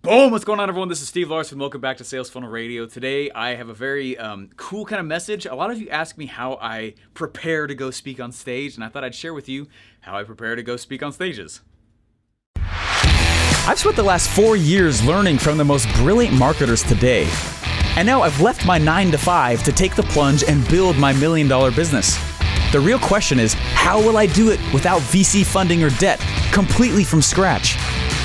Boom! What's going on, everyone? This is Steve Larsen. Welcome back to Sales Funnel Radio. Today, I have a very cool kind of message. A lot of you ask me how I prepare to go speak on stage, and I thought I'd share with you how I prepare to go speak on stages. I've spent the last 4 years learning from the most brilliant marketers today. And now I've left my 9-to-5 to take the plunge and build my $1 million business. The real question is, how will I do it without VC funding or debt, completely from scratch?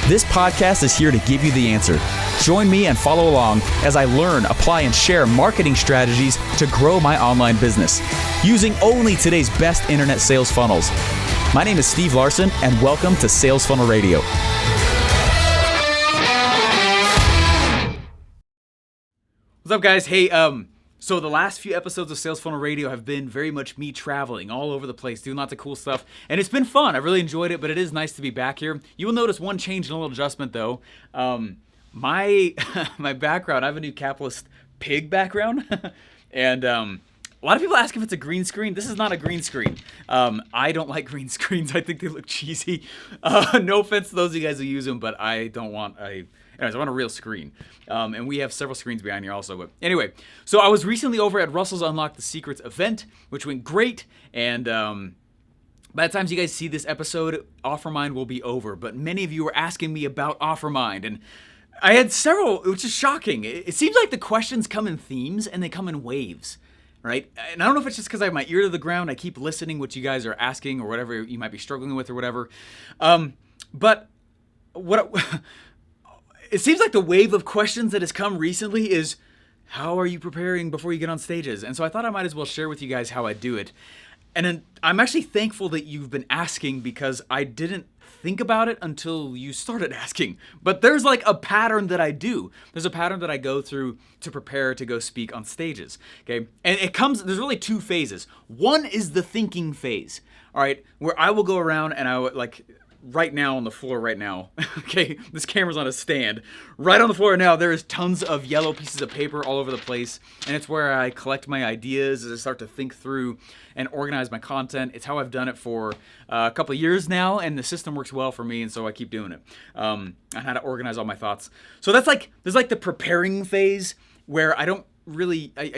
This podcast is here to give you the answer. Join me and follow along as I learn, apply, and share marketing strategies to grow my online business, using only today's best internet sales funnels. My name is Steve Larsen, and welcome to Sales Funnel Radio. What's up, guys? Hey, so the last few episodes of Sales Funnel Radio have been very much me traveling all over the place, doing lots of cool stuff, and it's been fun. I really enjoyed it, but it is nice to be back here. You will notice one change and a little adjustment, though. My background, I have a new capitalist pig background, and a lot of people ask if it's a green screen. This is not a green screen. I don't like green screens. I think they look cheesy. No offense to those of you guys who use them, but I don't want Anyways, I want a real screen. And we have several screens behind here also. But anyway, so I was recently over at Russell's Unlock the Secrets event, which went great. And by the time you guys see this episode, OfferMind will be over. But many of you were asking me about OfferMind. And I had several, which is shocking. It seems like the questions come in themes and they come in waves, right? And I don't know if it's just because I have my ear to the ground. I keep listening what you guys are asking or whatever you might be struggling with or whatever. But what... It seems like the wave of questions that has come recently is, how are you preparing before you get on stages? And so I thought I might as well share with you guys how I do it. And then I'm actually thankful that you've been asking because I didn't think about it until you started asking. But there's like a pattern that I do. There's a pattern that I go through to prepare to go speak on stages, okay? And there's really two phases. One is the thinking phase, all right, where I will go around and I would right now on the floor right now, okay, this camera's on a stand. Right on the floor now, there is tons of yellow pieces of paper all over the place, and it's where I collect my ideas as I start to think through and organize my content. It's how I've done it for a couple of years now, and the system works well for me, and so I keep doing it. On how to organize all my thoughts. So there's the preparing phase where I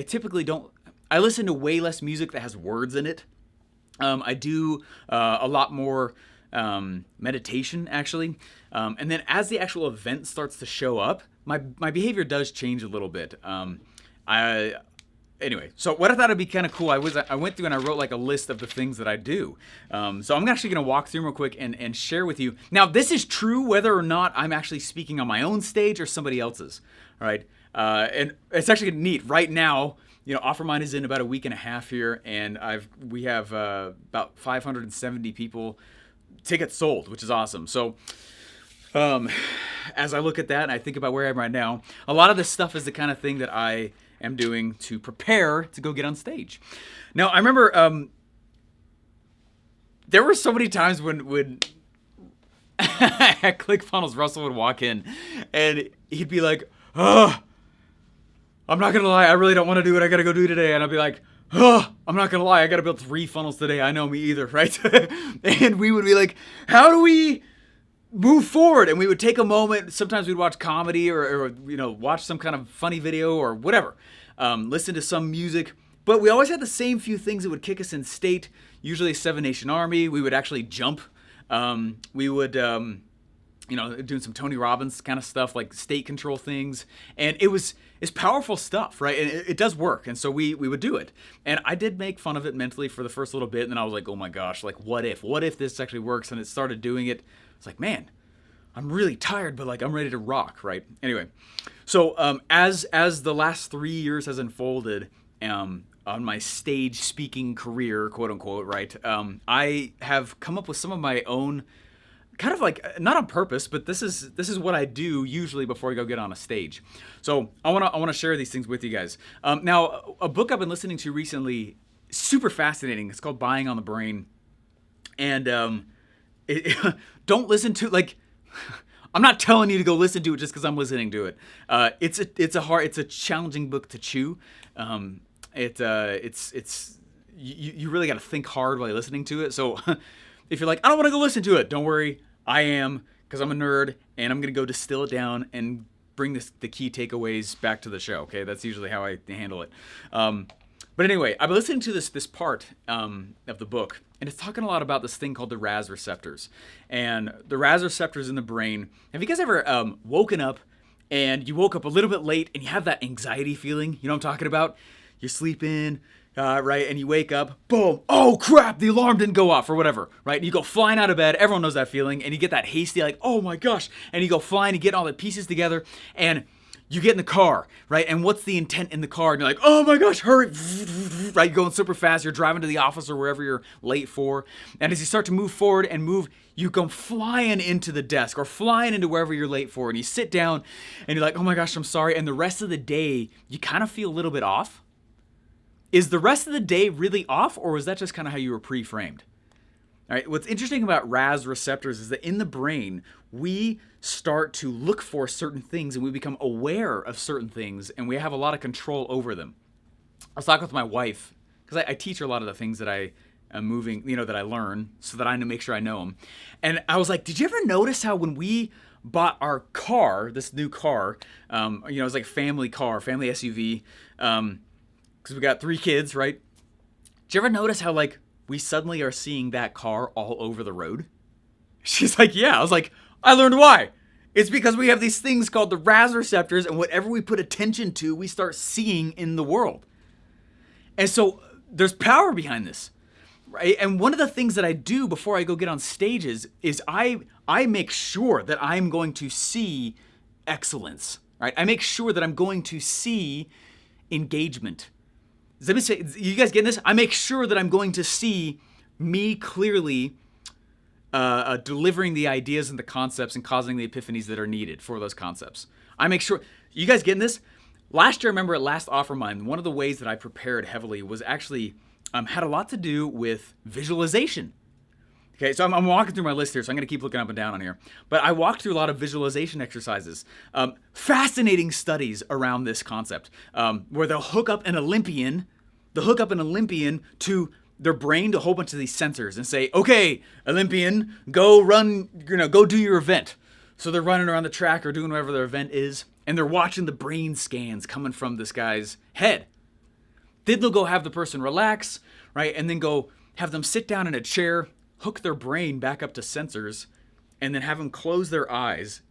typically don't, I listen to way less music that has words in it. I do a lot more meditation, actually. And then as the actual event starts to show up, my behavior does change a little bit. Anyway, so what I thought would be kind of cool, I went through and I wrote like a list of the things that I do. So I'm actually going to walk through them real quick and share with you. Now, this is true whether or not I'm actually speaking on my own stage or somebody else's. All right. And it's actually neat. Right now, OfferMind is in about a week and a half here, and we have about 570 people tickets sold, which is awesome. So as I look at that and I think about where I am right now, a lot of this stuff is the kind of thing that I am doing to prepare to go get on stage. Now, I remember there were so many times when at ClickFunnels, Russell would walk in and he'd be like, "Oh, I'm not going to lie, I really don't want to do what I got to go do today." And I'd be like, "Oh, I'm not going to lie, I got to build 3 funnels today. I know, me either," right? And we would be like, how do we move forward? And we would take a moment. Sometimes we'd watch comedy or watch some kind of funny video or whatever. Listen to some music. But we always had the same few things that would kick us in state, usually Seven Nation Army. We would actually jump. We would... doing some Tony Robbins kind of stuff, like state control things. And it's powerful stuff, right? And it does work. And so we would do it. And I did make fun of it mentally for the first little bit. And then I was like, oh my gosh, like what if this actually works? And it started doing it. It's like, man, I'm really tired, but like I'm ready to rock, right? Anyway, so as the last 3 years has unfolded, on my stage speaking career, quote unquote, right? I have come up with some of my own, kind of like, not on purpose, but this is what I do usually before I go get on a stage. So I want to share these things with you guys. Now, a book I've been listening to recently, super fascinating. It's called Buying on the Brain. And don't listen to, like, I'm not telling you to go listen to it just because I'm listening to it. It's a challenging book to chew. You really got to think hard while you're listening to it. So if you're like, I don't want to go listen to it, don't worry. I am, because I'm a nerd, and I'm going to go distill it down and bring the key takeaways back to the show. Okay, that's usually how I handle it. But anyway, I've been listening to this part of the book, and it's talking a lot about this thing called the Razz Receptors. And the Razz Receptors in the brain. Have you guys ever woken up and you woke up a little bit late and you have that anxiety feeling? You know what I'm talking about? You're sleeping, right? And you wake up, boom, oh crap, the alarm didn't go off or whatever, right? And you go flying out of bed. Everyone knows that feeling. And you get that hasty, like, oh my gosh. And you go flying, you get all the pieces together, and you get in the car, right? And what's the intent in the car? And you're like, oh my gosh, hurry, right? You're going super fast. You're driving to the office or wherever you're late for. And as you start to move forward and move, you go flying into the desk or flying into wherever you're late for. And you sit down and you're like, oh my gosh, I'm sorry. And the rest of the day, you kind of feel a little bit off. Is the rest of the day really off, or was that just kind of how you were pre-framed? All right, what's interesting about Razz receptors is that in the brain, we start to look for certain things and we become aware of certain things and we have a lot of control over them. I was talking with my wife, because I teach her a lot of the things that I am moving, that I learn so that I make sure I know them. And I was like, did you ever notice how when we bought our car, this new car, it was like a family car, family SUV, because we got 3 kids, right? Did you ever notice how like we suddenly are seeing that car all over the road? She's like, yeah. I was like, I learned why. It's because we have these things called the Razz receptors, and whatever we put attention to, we start seeing in the world. And so there's power behind this, right? And one of the things that I do before I go get on stages is I make sure that I'm going to see excellence, right? I make sure that I'm going to see engagement. Let me say, you guys getting this? I make sure that I'm going to see me clearly delivering the ideas and the concepts and causing the epiphanies that are needed for those concepts. I make sure, you guys getting this? Last year, I remember at last Offermind, one of the ways that I prepared heavily was actually had a lot to do with visualization. Okay, so I'm walking through my list here, so I'm going to keep looking up and down on here. But I walked through a lot of visualization exercises. Fascinating studies around this concept, where they'll hook up an Olympian to their brain to a whole bunch of these sensors and say, okay, Olympian, go run, go do your event. So they're running around the track or doing whatever their event is, and they're watching the brain scans coming from this guy's head. Then they'll go have the person relax, right? And then go have them sit down in a chair, hook their brain back up to sensors, and then have them close their eyes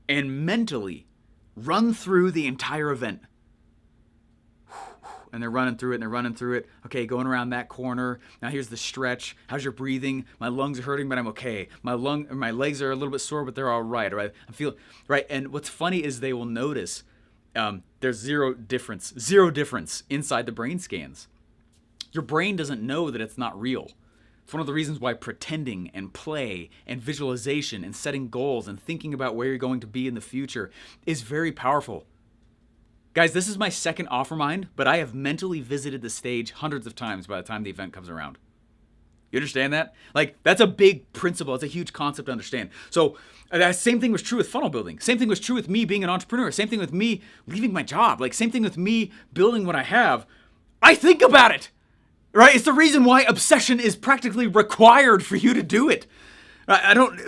and mentally run through the entire event. And they're running through it, Okay, going around that corner. Now here's the stretch. How's your breathing? My lungs are hurting, but I'm okay. My legs are a little bit sore, but they're all right. Right? I feel right. And what's funny is they will notice there's zero difference inside the brain scans. Your brain doesn't know that it's not real. It's one of the reasons why pretending and play and visualization and setting goals and thinking about where you're going to be in the future is very powerful. Guys, this is my second Offermind, but I have mentally visited the stage hundreds of times by the time the event comes around. You understand that? Like, that's a big principle. It's a huge concept to understand. So that same thing was true with funnel building. Same thing was true with me being an entrepreneur. Same thing with me leaving my job. Like, same thing with me building what I have. I think about it, right? It's the reason why obsession is practically required for you to do it. I don't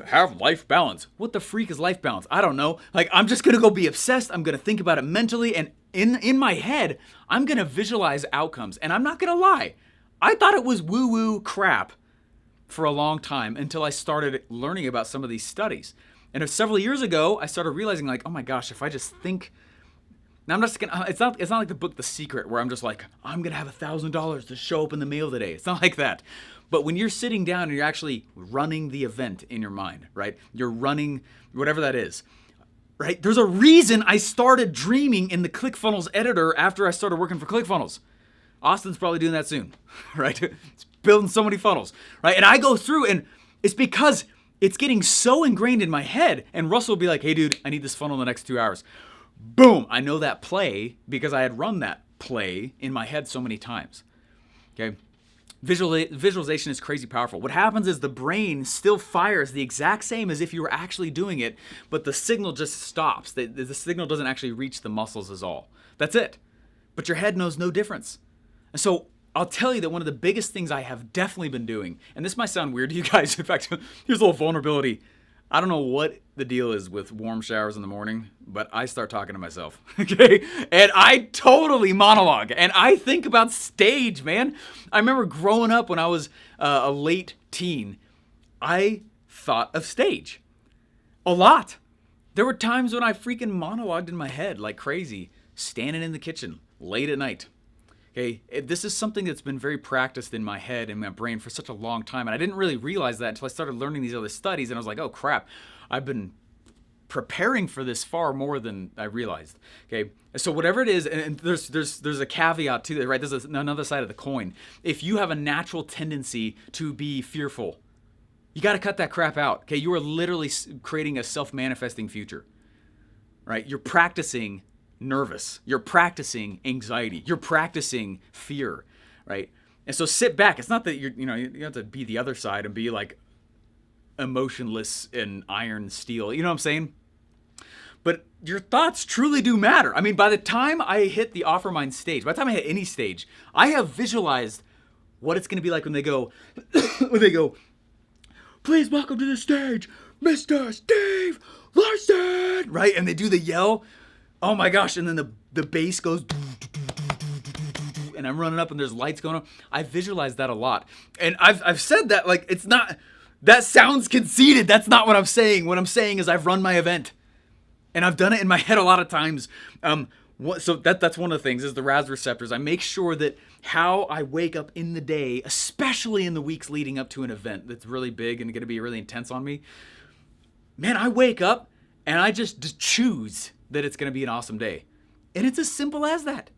have life balance. What the freak is life balance? I don't know. Like, I'm just going to go be obsessed. I'm going to think about it mentally. And in my head, I'm going to visualize outcomes. And I'm not going to lie. I thought it was woo-woo crap for a long time until I started learning about some of these studies. And several years ago, I started realizing, like, oh my gosh, if I just think. Now I'm just gonna. It's not like the book The Secret, where I'm just like, I'm gonna have $1,000 to show up in the mail today. It's not like that. But when you're sitting down and you're actually running the event in your mind, right? You're running whatever that is, right? There's a reason I started dreaming in the ClickFunnels editor after I started working for ClickFunnels. Austin's probably doing that soon, right? It's building so many funnels, right? And I go through, and it's because it's getting so ingrained in my head. And Russell will be like, hey, dude, I need this funnel in the next 2 hours. Boom, I know that play because I had run that play in my head so many times, okay? Visualization is crazy powerful. What happens is the brain still fires the exact same as if you were actually doing it, but the signal just stops. The signal doesn't actually reach the muscles is all. That's it. But your head knows no difference. And so I'll tell you that one of the biggest things I have definitely been doing, and this might sound weird to you guys. In fact, here's a little vulnerability. I don't know what the deal is with warm showers in the morning, but I start talking to myself, okay? And I totally monologue, and I think about stage, man. I remember growing up when I was a late teen, I thought of stage a lot. There were times when I freaking monologued in my head like crazy, standing in the kitchen late at night. Okay, this is something that's been very practiced in my head and my brain for such a long time, and I didn't really realize that until I started learning these other studies, and I was like, oh crap, I've been preparing for this far more than I realized. Okay, so whatever it is, and there's a caveat to it, right? There's another side of the coin. If you have a natural tendency to be fearful, you got to cut that crap out. Okay, you are literally creating a self-manifesting future, right? You're practicing nervous. You're practicing anxiety. You're practicing fear, right? And so sit back. It's not that you have to be the other side and be like emotionless and iron steel. You know what I'm saying? But your thoughts truly do matter. I mean, by the time I hit the Offermind stage, by the time I hit any stage, I have visualized what it's going to be like when they go, please welcome to the stage, Mr. Steve Larsen, right? And they do the yell. Oh my gosh, and then the bass goes, and I'm running up and there's lights going on. I visualize that a lot. And I've said that, like, it's not, that sounds conceited. That's not what I'm saying. What I'm saying is I've run my event. And I've done it in my head a lot of times. So that's one of the things is the Razz Receptors. I make sure that how I wake up in the day, especially in the weeks leading up to an event that's really big and going to be really intense on me, man, I wake up and I just choose that it's going to be an awesome day. And it's as simple as that.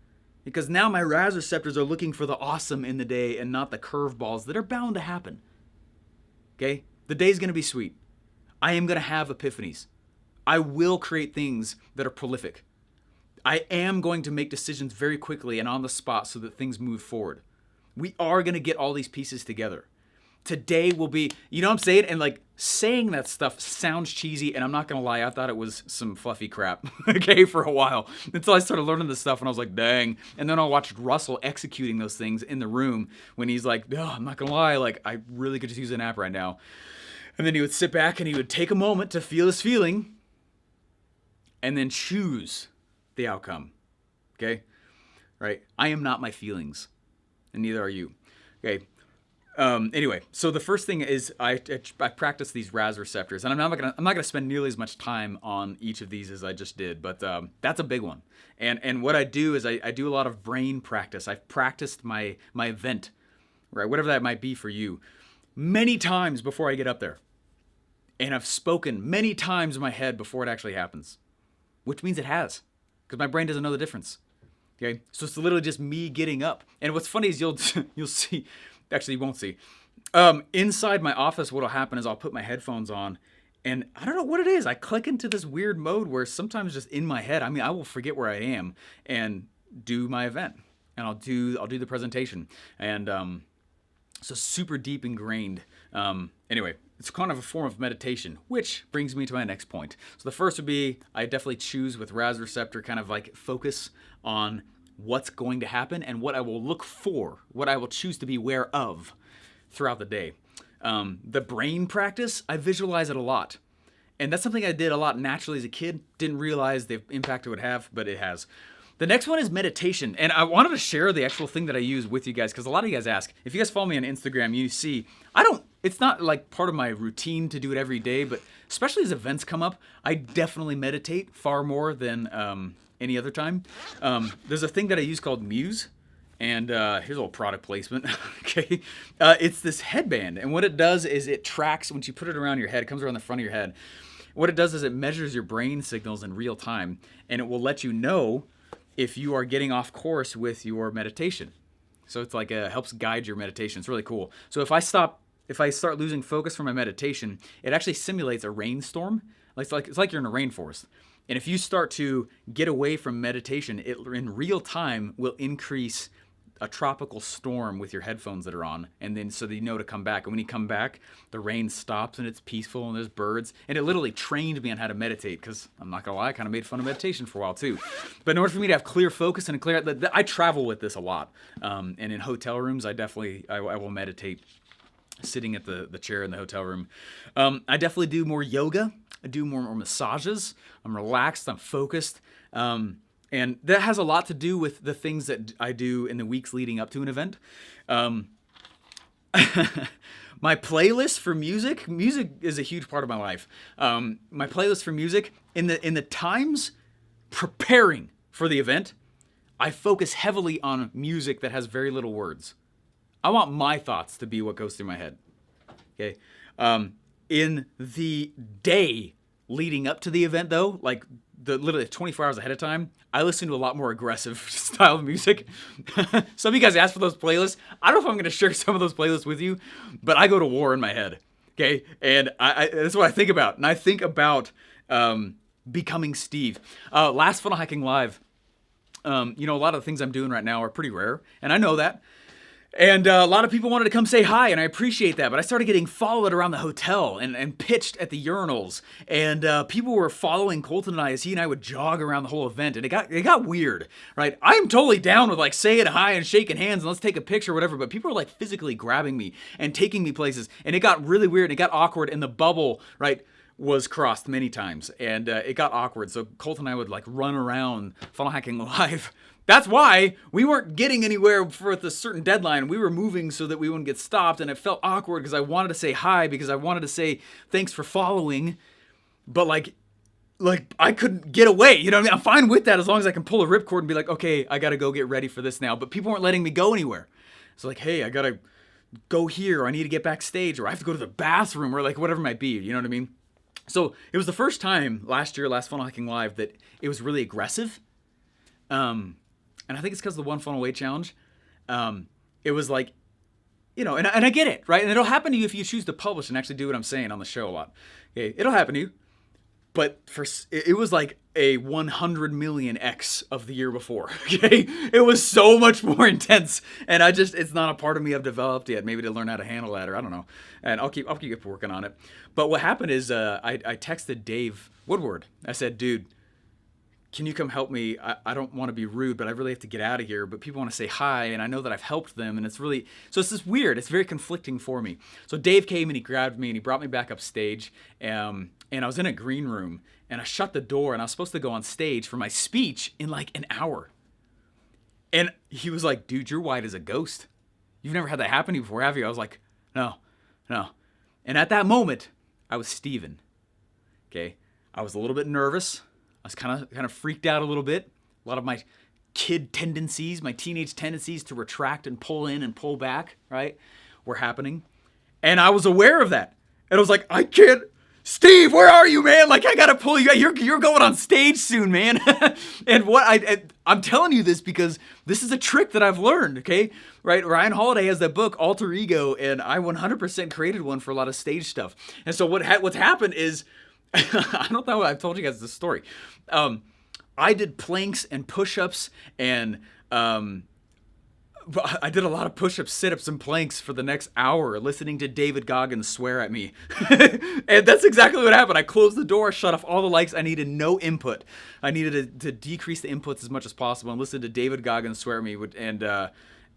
Because now my Razz Receptors are looking for the awesome in the day and not the curveballs that are bound to happen. Okay? The day's going to be sweet. I am going to have epiphanies. I will create things that are prolific. I am going to make decisions very quickly and on the spot so that things move forward. We are going to get all these pieces together. Today will be, you know what I'm saying? And like saying that stuff sounds cheesy, and I'm not going to lie, I thought it was some fluffy crap, okay, for a while. Until I started learning this stuff and I was like, dang. And then I watched Russell executing those things in the room when he's like, oh, I'm not going to lie, like I really could just use an app right now. And then he would sit back and he would take a moment to feel his feeling and then choose the outcome, okay? Right? I am not my feelings, and neither are you, okay? Anyway, so the first thing is I practice these Razz Receptors, and I'm not gonna spend nearly as much time on each of these as I just did, but that's a big one. And what I do is I do a lot of brain practice. I've practiced my event, right, whatever that might be for you, many times before I get up there, and I've spoken many times in my head before it actually happens, which means it has, because my brain doesn't know the difference. Okay, so it's literally just me getting up, and what's funny is you'll see. Actually, you won't see. Inside my office, what'll happen is I'll put my headphones on, and I don't know what it is. I click into this weird mode where sometimes just in my head, I mean, I will forget where I am and do my event, and I'll do the presentation, and so super deep ingrained. Anyway, it's kind of a form of meditation, which brings me to my next point. So the first would be I definitely choose with Razz Receptor kind of like focus on what's going to happen and what I will look for, what I will choose to be aware of throughout the day. The brain practice, I visualize it a lot. And that's something I did a lot naturally as a kid. Didn't realize the impact it would have, but it has. The next one is meditation. And I wanted to share the actual thing that I use with you guys, because a lot of you guys ask. If you guys follow me on Instagram, you see, it's not like part of my routine to do it every day, but especially as events come up, I definitely meditate far more than any other time. There's a thing that I use called Muse, and here's a little product placement. Okay, it's this headband, and what it does is it tracks, once you put it around your head, it comes around the front of your head. What it does is it measures your brain signals in real time, and it will let you know if you are getting off course with your meditation. So it's like helps guide your meditation. It's really cool. So if I start losing focus from my meditation, it actually simulates a rainstorm. It's like you're in a rainforest. And if you start to get away from meditation, it in real time will increase a tropical storm with your headphones that are on, and then so that you know to come back. And when you come back, the rain stops and it's peaceful and there's birds. And it literally trained me on how to meditate, because I'm not gonna lie, I kind of made fun of meditation for a while too. But in order for me to have clear focus and a clear, I travel with this a lot. And in hotel rooms, I will meditate. sitting at the chair in the hotel room. I definitely do more yoga. I do more massages. I'm relaxed. I'm focused. And that has a lot to do with the things that I do in the weeks leading up to an event. My playlist for music is a huge part of my life. My playlist for music in the times preparing for the event, I focus heavily on music that has very little words. I want my thoughts to be what goes through my head. Okay. In the day leading up to the event, though, like literally 24 hours ahead of time, I listen to a lot more aggressive style of music. Some of you guys asked for those playlists. I don't know if I'm going to share some of those playlists with you, but I go to war in my head. Okay, and that's what I think about. And I think about becoming Steve. Last Funnel Hacking Live. A lot of the things I'm doing right now are pretty rare, and I know that. And a lot of people wanted to come say hi, and I appreciate that. But I started getting followed around the hotel and pitched at the urinals. And people were following Colton and I as he and I would jog around the whole event. And it got weird, right? I'm totally down with like saying hi and shaking hands and let's take a picture or whatever. But people were like physically grabbing me and taking me places. And it got really weird. And it got awkward. And the bubble, right, was crossed many times. And it got awkward. So Colton and I would like run around Funnel Hacking Live. That's why we weren't getting anywhere for a certain deadline. We were moving so that we wouldn't get stopped, and it felt awkward because I wanted to say hi, because I wanted to say thanks for following, but like I couldn't get away. You know what I mean? I'm fine with that as long as I can pull a ripcord and be like, okay, I gotta go get ready for this now. But people weren't letting me go anywhere. It's like, hey, I gotta go here, or I need to get backstage, or I have to go to the bathroom, or like whatever it might be. You know what I mean? So it was the first time last year, last Funnel Hacking Live, that it was really aggressive. And I think it's because of the One Funnel Away Challenge. It was like, and I get it, right? And it'll happen to you if you choose to publish and actually do what I'm saying on the show a lot. Okay, it'll happen to you. But it was like a 100 million X of the year before. Okay, it was so much more intense, and it's not a part of me I've developed yet. Maybe to learn how to handle that, or I don't know. And I'll keep working on it. But what happened is I texted Dave Woodward. I said, dude, can you come help me? I don't want to be rude, but I really have to get out of here. But people want to say hi, and I know that I've helped them, and it's this weird. It's very conflicting for me. So Dave came and he grabbed me and he brought me back upstage, and I was in a green room, and I shut the door, and I was supposed to go on stage for my speech in like an hour. And he was like, dude, you're white as a ghost. You've never had that happen to you before, have you? I was like, no. And at that moment, I was Steven. Okay, I was a little bit nervous. I was kind of freaked out a little bit. A lot of my kid tendencies, my teenage tendencies to retract and pull in and pull back, right, were happening. And I was aware of that. And I was like, I can't. Steve, where are you, man? Like, I got to pull you out. You're going on stage soon, man. And I'm telling you this because this is a trick that I've learned, okay? Right? Ryan Holiday has that book, Alter Ego, and I 100% created one for a lot of stage stuff. And so what's happened is, I don't know. I've told you guys this story. I did planks and push-ups, and I did a lot of push-ups, sit-ups, and planks for the next hour, listening to David Goggins swear at me. And that's exactly what happened. I closed the door, shut off all the lights. I needed no input. I needed to decrease the inputs as much as possible and listen to David Goggins swear at me.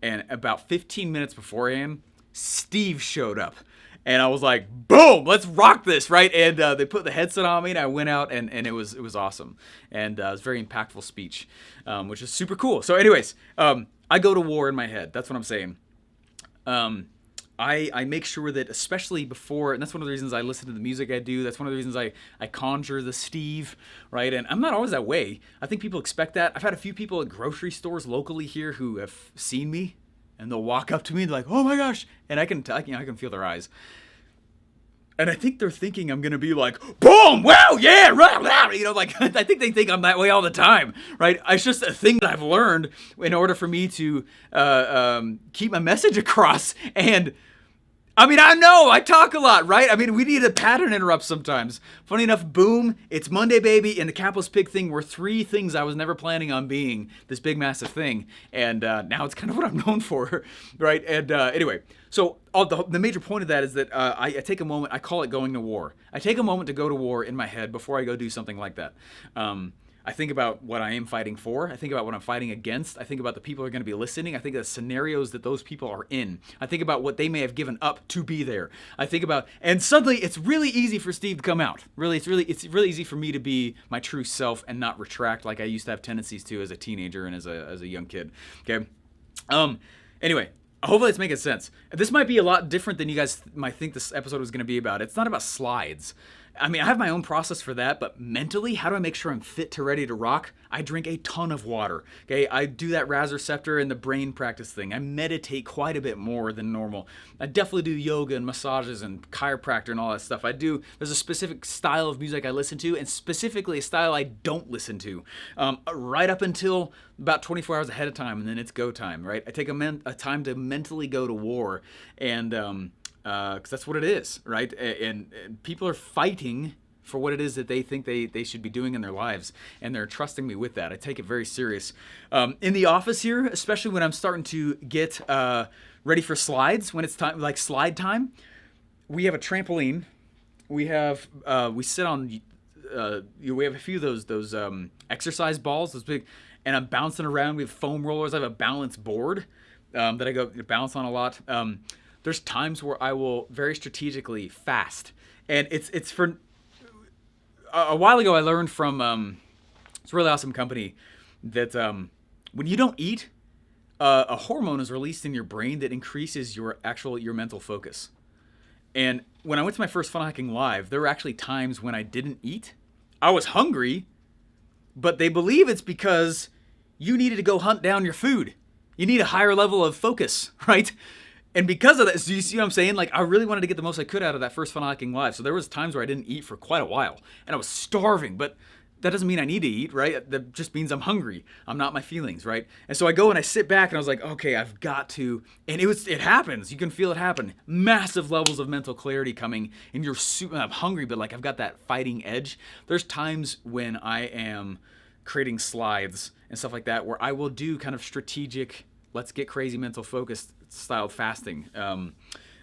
And about 15 minutes beforehand, Steve showed up. And I was like, boom, let's rock this, right? And they put the headset on me, and I went out, and it was awesome. And it was a very impactful speech, which is super cool. So anyways, I go to war in my head. That's what I'm saying. I make sure that, especially before, and that's one of the reasons I listen to the music I do. That's one of the reasons I conjure the Steve, right? And I'm not always that way. I think people expect that. I've had a few people at grocery stores locally here who have seen me, and they'll walk up to me and they're like, oh my gosh. And I can feel their eyes. And I think they're thinking I'm going to be like, boom, wow, yeah, rah, rah. Like, I think they think I'm that way all the time, right? It's just a thing that I've learned in order for me to keep my message across. And I mean, I know I talk a lot, right? I mean, we need a pattern interrupt sometimes. Funny enough, boom, it's Monday, baby, and the capitalist pig thing were three things I was never planning on being, this big, massive thing. And now it's kind of what I'm known for, right? And anyway, so the major point of that is that I take a moment, I call it going to war. I take a moment to go to war in my head before I go do something like that. I think about what I am fighting for. I think about what I'm fighting against. I think about the people who are going to be listening. I think of the scenarios that those people are in. I think about what they may have given up to be there. I think about, and suddenly it's really easy for Steve to come out. Really, it's really easy for me to be my true self and not retract like I used to have tendencies to as a teenager and as a young kid. Okay. Anyway, hopefully it's making sense. This might be a lot different than you guys might think this episode was going to be about. It's not about slides. I mean, I have my own process for that, but mentally, how do I make sure I'm fit to ready to rock? I drink a ton of water, okay? I do that Razz Receptor and the brain practice thing. I meditate quite a bit more than normal. I definitely do yoga and massages and chiropractor and all that stuff. There's a specific style of music I listen to, and specifically a style I don't listen to, right up until about 24 hours ahead of time, and then it's go time, right? I take a time to mentally go to war, and because that's what it is, right? And people are fighting for what it is that they think they should be doing in their lives, and they're trusting me with that. I take it very serious. In the office here, especially when I'm starting to get ready for slides, when it's time, like slide time, we have a trampoline. We sit on, we have a few of those exercise balls, those big, and I'm bouncing around. We have foam rollers. I have a balance board that I go bounce on a lot. There's times where I will very strategically fast. And it's for a while ago I learned from it's a really awesome company that when you don't eat, a hormone is released in your brain that increases your mental focus. And when I went to my first Funnel Hacking Live, there were actually times when I didn't eat. I was hungry, but they believe it's because you needed to go hunt down your food. You need a higher level of focus, right? And because of that, so you see what I'm saying? Like, I really wanted to get the most I could out of that first Funnel Hacking Live. So there was times where I didn't eat for quite a while, and I was starving, but that doesn't mean I need to eat, right? That just means I'm hungry. I'm not my feelings, right? And so I go and I sit back and I was like, okay, I've got to, and it happens. You can feel it happen. Massive levels of mental clarity coming, and I'm hungry, but like I've got that fighting edge. There's times when I am creating slides and stuff like that where I will do kind of strategic, let's get crazy mental focused styled fasting.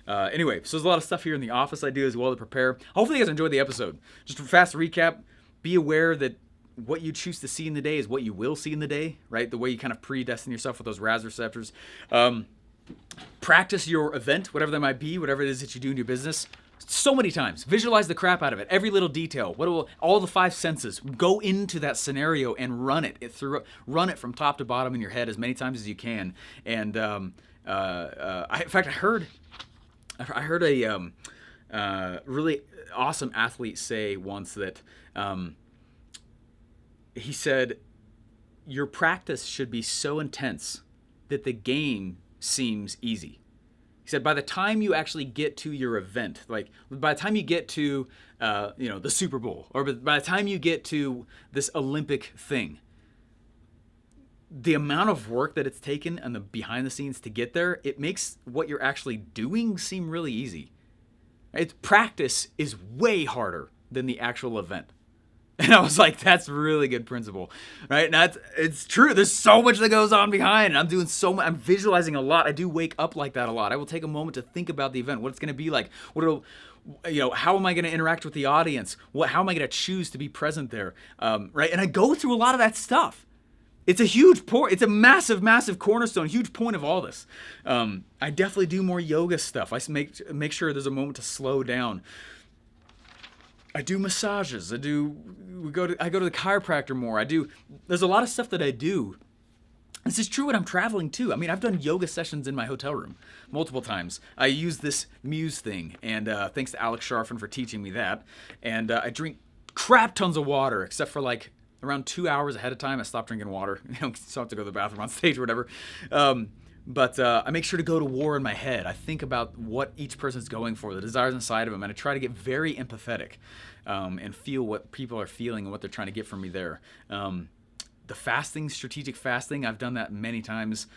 Anyway, so there's a lot of stuff here in the office I do as well to prepare. Hopefully you guys enjoyed the episode. Just a fast recap, be aware that what you choose to see in the day is what you will see in the day, right? The way you kind of predestine yourself with those Razz Receptors. Practice your event, whatever that might be, whatever it is that you do in your business, so many times. Visualize the crap out of it. Every little detail. All the 5 senses. Go into that scenario and run it from top to bottom in your head as many times as you can. And in fact, I heard a really awesome athlete say once that he said, your practice should be so intense that the game seems easy. He said, by the time you actually get to your event, like by the time you get to the Super Bowl, or by the time you get to this Olympic thing, the amount of work that it's taken and the behind the scenes to get there, it makes what you're actually doing seem really easy. Practice is way harder than the actual event. And I was like, that's really good principle, right? And it's true. There's so much that goes on behind, and I'm doing so much. I'm visualizing a lot. I do wake up like that a lot. I will take a moment to think about the event, what it's going to be like, how am I going to interact with the audience? How am I going to choose to be present there, right? And I go through a lot of that stuff. It's a huge point. It's a massive, massive cornerstone, huge point of all this. I definitely do more yoga stuff. I make sure there's a moment to slow down. I do massages. I go to the chiropractor more. There's a lot of stuff that I do. This is true when I'm traveling too. I mean, I've done yoga sessions in my hotel room multiple times. I use this Muse thing, and thanks to Alex Sharfin for teaching me that. And I drink crap tons of water, except for like around 2 hours ahead of time. I stop drinking water. So I have to go to the bathroom on stage or whatever. But I make sure to go to war in my head. I think about what each person's going for, the desires inside of them, and I try to get very empathetic and feel what people are feeling and what they're trying to get from me there. The fasting, strategic fasting, I've done that many times.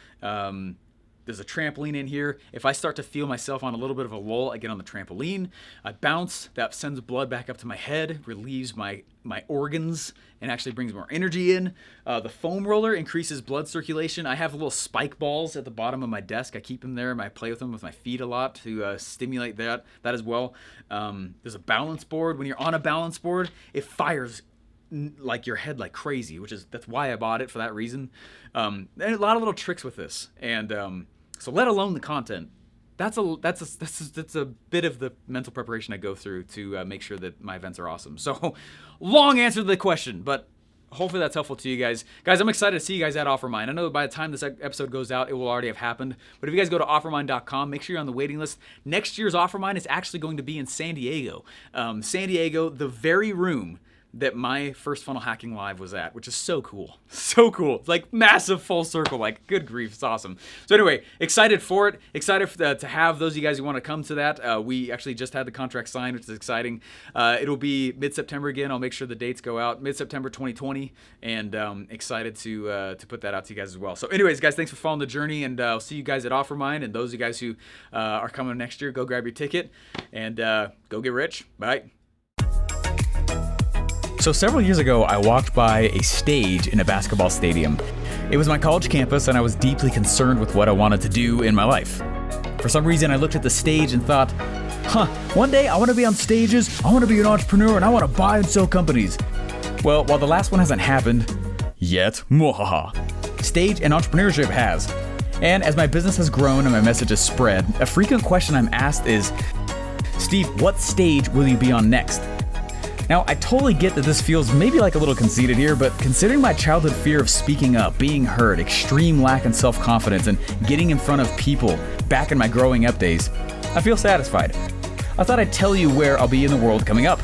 There's a trampoline in here. If I start to feel myself on a little bit of a lull, I get on the trampoline. I bounce. That sends blood back up to my head, relieves my organs, and actually brings more energy in. The foam roller increases blood circulation. I have little spike balls at the bottom of my desk. I keep them there, and I play with them with my feet a lot to stimulate that as well. There's a balance board. When you're on a balance board, it fires like your head like crazy, that's why I bought it, for that reason. And a lot of little tricks with this, and so let alone the content. That's a bit of the mental preparation I go through to make sure that my events are awesome. So long answer to the question, but hopefully that's helpful to you guys. Guys, I'm excited to see you guys at OfferMind. I know by the time this episode goes out, it will already have happened. But if you guys go to offermind.com, make sure you're on the waiting list. Next year's OfferMind is actually going to be in San Diego. San Diego, the very room that my first Funnel Hacking Live was at, which is so cool. So cool. It's like massive full circle. Like, good grief. It's awesome. So anyway, excited for it. Excited to have those of you guys who want to come to that. We actually just had the contract signed, which is exciting. It'll be mid-September again. I'll make sure the dates go out. Mid-September 2020. And excited to put that out to you guys as well. So anyways, guys, thanks for following the journey. And I'll see you guys at OfferMind. And those of you guys who are coming next year, go grab your ticket and go get rich. Bye. So several years ago, I walked by a stage in a basketball stadium. It was my college campus, and I was deeply concerned with what I wanted to do in my life. For some reason, I looked at the stage and thought, one day I want to be on stages, I want to be an entrepreneur, and I want to buy and sell companies. Well, while the last one hasn't happened yet, stage and entrepreneurship has. And as my business has grown and my message has spread, a frequent question I'm asked is, Steve, what stage will you be on next? Now, I totally get that this feels maybe like a little conceited here, but considering my childhood fear of speaking up, being heard, extreme lack in self-confidence, and getting in front of people back in my growing up days, I feel satisfied. I thought I'd tell you where I'll be in the world coming up.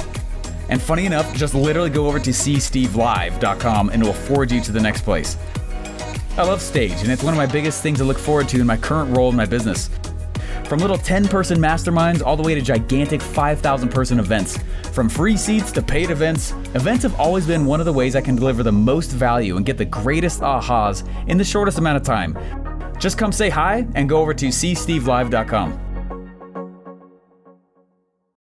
And funny enough, just literally go over to cstevelive.com and it will forward you to the next place. I love stage, and it's one of my biggest things to look forward to in my current role in my business. From little 10-person masterminds all the way to gigantic 5,000-person events. From free seats to paid events, events have always been one of the ways I can deliver the most value and get the greatest ahas in the shortest amount of time. Just come say hi and go over to cstevelive.com.